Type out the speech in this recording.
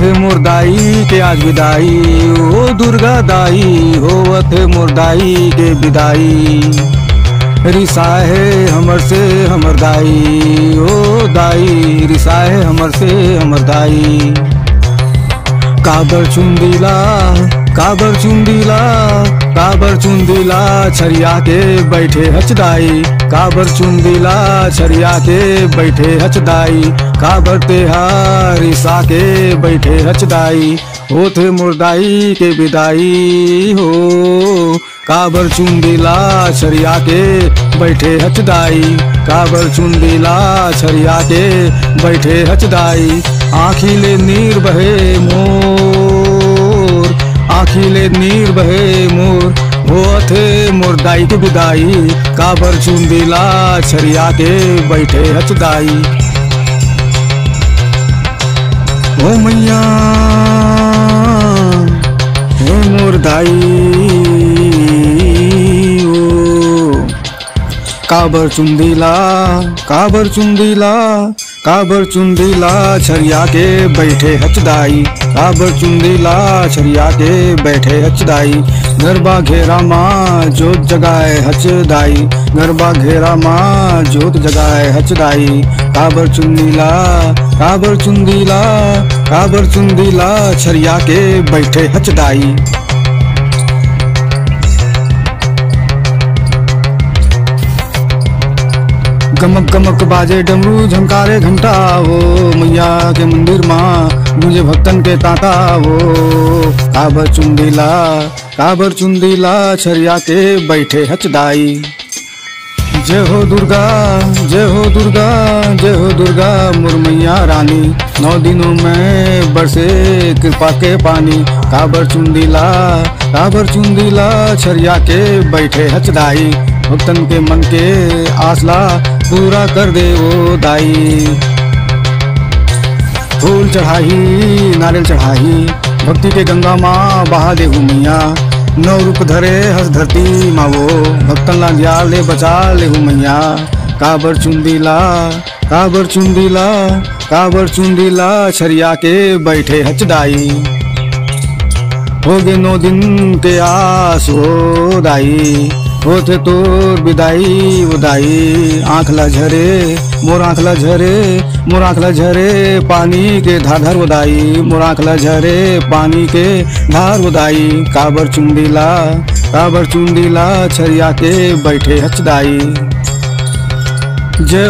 होथे मोर दाई के आज विदाई, ओ दुर्गा दाई होवत मोर दाई के विदाई। रिसाए हमर से हमर दाई, ओ दाई रिसाए हमर से हमर दाई। काबर चुंदीला काबर चुंदीला काबर चुंदीला छरिया के बैठे हचदाई, काबर चुंदीला छरिया के बैठे हचदाई। काबर तेहार रिसा के बैठे हचदाई, होथे मोर दाई के विदाई हो। काबर चुंदीला छरिया के बैठे हचदाई, काबर चुंदीला छरिया के बैठे हचदाई। आँखिले नीर बहे मोर, आँखिले नीर बहे मोर, होथे मोर दाई के विदाई। काबर चुंदीला छरिया के बैठे हचदाई। ओ मैया हे मोर दाई ओ। काबर चुंदीला काबर चुंदीला काबर चुंदीला छरिया के बैठे हचदाई, काबर चुंदीला छरिया के बैठे हचदाई। गरबा घेरा माँ जोत जगाए हचदाई, गरबा घेरा माँ जोत जगाए हचदाई। काबर चुंदीला काबर चुंदीला काबर चुंदीला छरिया के बैठे हचदाई। गमक गमक बाजे डमरू झंकारे घंटा हो, मैया के मंदिर माँ मुझे भक्तन के तांता हो। काबर चुंदीला छरिया के बैठे हचदाई। जय हो दुर्गा जय हो दुर्गा जय हो दुर्गा मोर मैया रानी। 9 दिनों में बरसे कृपा के पानी। काबर चुंदीला छरिया के बैठे हचदाई। भक्तन के मन के आसला पूरा कर दे वो दाई। फूल चढ़ाई नारियल चढ़ाई, भक्ति के गंगा माँ बहा दे मैया। 9 रूप धरे हंस धरती माँ वो, भक्तन ला ज्याल ले बचा ले मैया। काबर चुंदीला छरिया के बैठे हचदाई। हो गे 9 दिन के आस हो दाई, होथे तोर विदाई वो दाई। आँखला झरे मोर आँखला झरे, मोर आँखला झरे पानी के धार वो दाई, मोर आँखला झरे पानी के धार वो दाई। काबर चुंदीला छरिया के बैठे हचदाई। जय